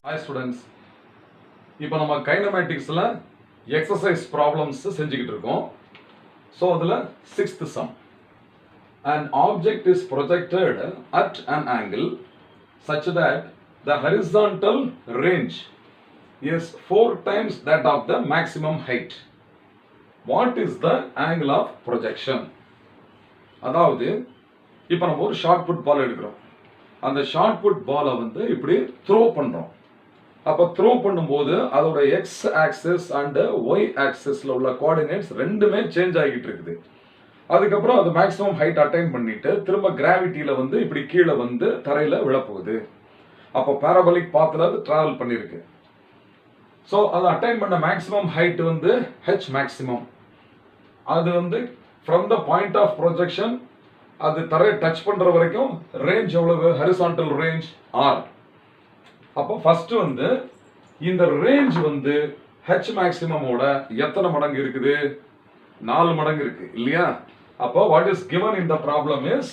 Hi students, இப்போ நம்ம கைனமேட்டிக்ஸ்ல exercise problems செஞ்சுக்கிட்டு இருக்கோம். ஸோ அதில் 6th sum. An object is projected at an angle such that the horizontal range is 4 times that of the maximum height. What is the angle of projection? அதாவது இப்போ நம்ம ஒரு shot put பால் எடுக்கிறோம். அந்த shot put பாலை வந்து இப்படி throw பண்ணுறோம். அப்போ த்ரோ பண்ணும்போது அதோட எக்ஸ் ஆக்சிஸ் அண்ட் ஒய் ஆக்சிஸில் உள்ள கோஆர்டினேட்ஸ் ரெண்டுமே சேஞ்ச் ஆகிட்டு இருக்குது. அதுக்கப்புறம் அது மேக்ஸிமம் ஹைட் அட்டைன் பண்ணிட்டு திரும்ப கிராவிட்டியில் வந்து இப்படி கீழே வந்து தரையில் விழப்போகுது. அப்போ பேராபோலிக் பாத்தில் அது ட்ராவல் பண்ணியிருக்கு. ஸோ அது அட்டைன் பண்ண மேக்ஸிமம் ஹைட் வந்து ஹெச் மேக்ஸிமம். அது வந்து from the point of projection அது தரையை டச் பண்ணுற வரைக்கும் ரேஞ்ச் எவ்வளவு? Horizontal range R. அப்போ ஃபர்ஸ்ட் வந்து இந்த ரேஞ்ச் வந்து ஹெச் மேக்ஸிமமோட எத்தனை மடங்கு இருக்குது? 4 மடங்கு இருக்கு இல்லையா? அப்போ what is given in the problem is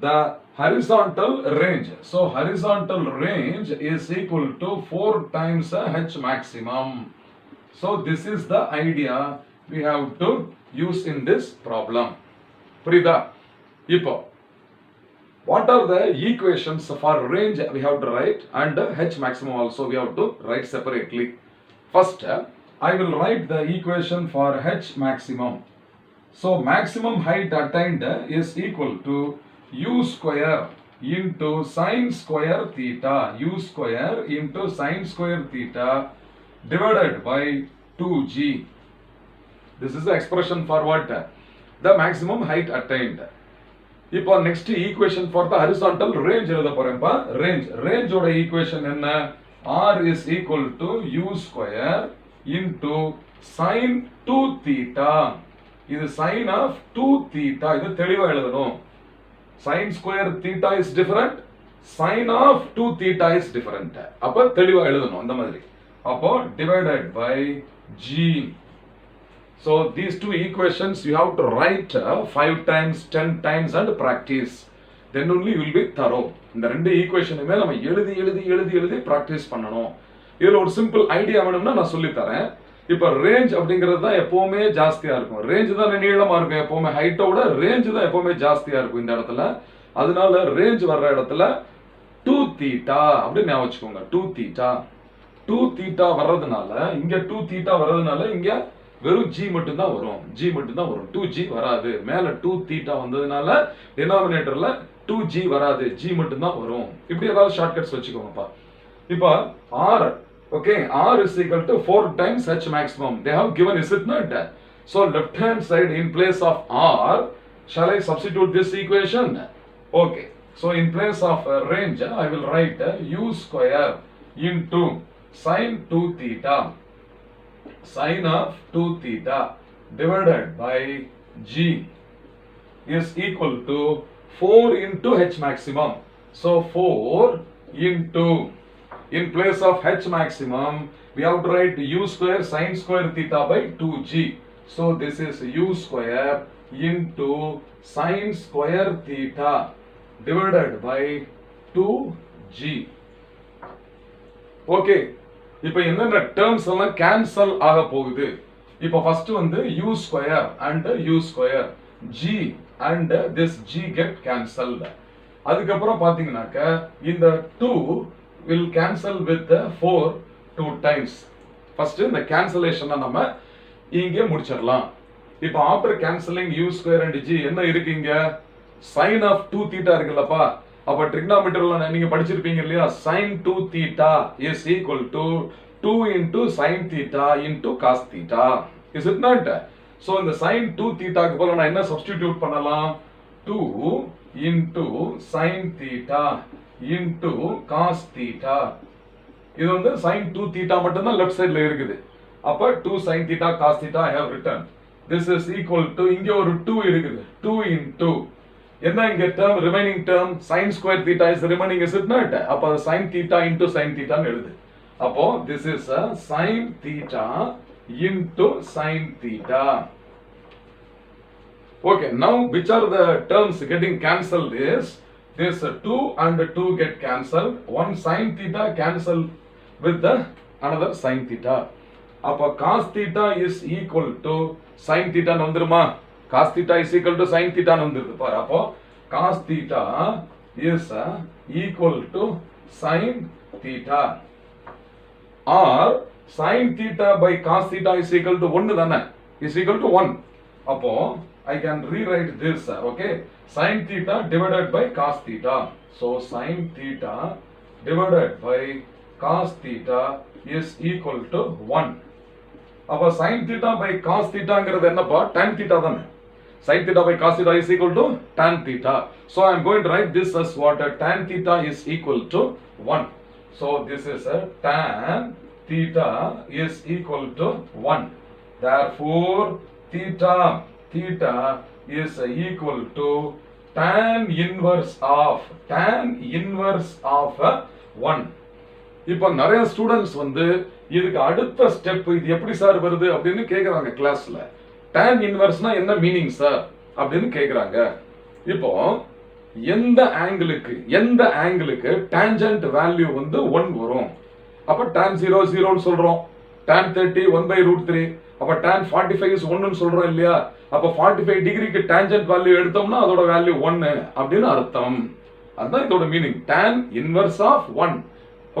the horizontal range. So horizontal range is equal to 4 times H maximum. So this is the idea we have to use in this problem. புரியுதா? இப்போ what are the equations for range we have to write and h maximum also we have to write separately. First I will write the equation for h maximum. So maximum height attained is equal to u square into sin square theta, u square into sin square theta divided by 2g. This is the expression for what? The maximum height attained. இப்போ next equation for the horizontal range எழுத போறேன்ப்பா. ரேஞ்சோட equation என்ன? r is equal to u square into sin 2 theta. இது sin of 2 theta. இது தெளிவா எழுதணும். sin square theta is different, sin of 2 theta is different. அப்ப தெளிவா எழுதணும் இந்த மாதிரி. அப்போ divided by g. So these two equations you have to write 5 times, 10 times and practice. Then only you will be thorough. இந்த ரெண்டு ஈக்குவேஷனுமே நம்ம எழுதி பிராக்டிஸ் பண்ணணும். இதில் ஒரு சிம்பிள் ஐடியா வேணும்னா நான் சொல்லி தரேன். இப்போ ரேஞ்ச் அப்படிங்கிறது தான் எப்பவுமே ஜாஸ்தியா இருக்கும். ரேஞ்ச் தான் நீளமா இருக்கும் எப்பவுமே. ஹைட்டோட ரேஞ்ச் தான் எப்பவுமே ஜாஸ்தியா இருக்கும் இந்த இடத்துல. அதனால ரேஞ்ச் வர்ற இடத்துல 2 theta அப்படின்னு ஞாபகம் வச்சுக்கோங்க. 2 theta. 2 theta வர்றதுனால இங்க 2 theta வர்றதுனால இங்க வெறும் g மட்டும் தான் வரும். g மட்டும் தான் வரும். 2g வராது. மேல 2 theta வந்ததுனால டினாமினேட்டர்ல 2g வராது. g மட்டும் தான் வரும். இப்படி ஏதாவது ஷார்ட்கட்ஸ் வச்சுக்கோங்கப்பா. இப்போ r, okay, r is equal to 4 times h maximum. They have given, is it not? So left hand side in place of r, shall I substitute this equation? Okay. So in place of range, I will write u square into sin 2 theta. Sin of 2 theta divided by g is equal to 4 into h maximum. So 4 into, in place of h maximum we have to write u square sin square theta by 2g. So this is u square into sin square theta divided by 2g. Okay. இப்போ என்னென்ன terms எல்லாம் cancel ஆக போகுது? இப்போ first வந்து u square and u square, g and this g get cancelled. அதுக்கப்புறம் பாத்தீங்கன்னாக்க இந்த 2 will cancel with 4 2 times. First இந்த கேன்சலேஷனை நம்ம இங்கே முடிச்சிடலாம். இப்போ after cancelling u square and g என்ன இருக்கு? இங்க sin of 2 theta இருக்குல்லப்பா. அப்ப ட்ரிக்னாமெட்ரில நீங்க படிச்சிருப்பீங்க இல்லையா? sin 2 theta is equal to 2 into sin theta into cos theta. Is it not? So இந்த sin 2 theta க்கு பதிலா நான் என்ன சப்ஸ்டிடியூட் பண்ணலாம்? 2 into sin theta into cos theta. இது வந்து sin 2 theta மட்டும் தான் லெஃப்ட் சைடுல இருக்குது. அப்ப 2 sin theta cos theta I have written. This is equal to, இங்க ஒரு 2 இருக்குது. 2 into என்ன இங்க term, remaining term sin square theta is remaining, is it not? அப்ப sin theta into sin theta ன்னு எழுது. அப்போ this is a sin theta into sin theta. Okay, now which are the terms getting cancelled is this 2 and 2 get cancelled. One sin theta cancel with the another sin theta. அப்ப cos theta is equal to sin theta வந்துருமா? cos theta is equal to sin theta வந்துருது பாரு. அப்போ cos theta is equal to sin theta or sin theta by cos theta is equal to 1 தானே? is equal to 1. அப்போ I can rewrite this, okay? Sin theta divided by cos theta. So sin theta divided by cos theta is equal to 1. அப்ப sin theta by cos theta ங்கிறது என்னப்பா? tan theta தானே? sin theta by cos theta is equal to tan theta. So I am going to write this as what? Tan theta is equal to 1. So this is tan theta is equal to 1. Therefore theta is equal to tan inverse of 1. இப்போ நிறைய students வந்து இதுக்கு அடுத்த step இது எப்படி sir வருது அப்படின்னு கேக்குறாங்க கிளாஸ்ல. tan இன்வெர்ஸ்னா என்ன மீனிங் சார் அப்படின்னு கேக்குறாங்க. இப்போ எந்த ஆங்கிளுக்கு டான்ஜென்ட் வேல்யூ வந்து 1 வரும். அப்ப tan 0 0 சொல்றோம். tan 30 1/√3. அப்ப tan 45 is 1 ன்னு சொல்றோம் இல்லையா? அப்ப 45 டிகிரிக்கு டான்ஜென்ட் வேல்யூ எடுத்தோம்னா அதோட வேல்யூ 1 அப்படின்னு அர்த்தம். அதுதான் இதோட meaning. tan inverse of 1.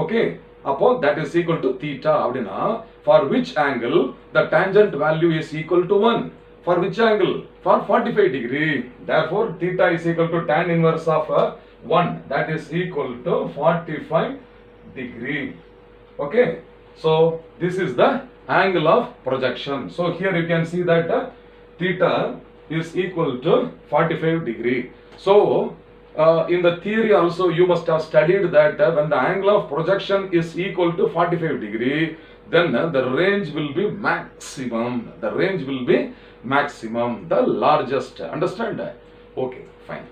Okay, அப்போ that is equal to theta அப்படினா for which angle the tangent value is equal to 1? For which angle? For 45 degree. Therefore theta is equal to tan inverse of 1, that is equal to 45 degree. Okay, so this is the angle of projection. So here you can see that theta is equal to 45 degree. So in the theory also you must have studied that when the angle of projection is equal to 45 degree, then the range will be maximum. The range will be maximum, the largest. Understand? Okay, fine.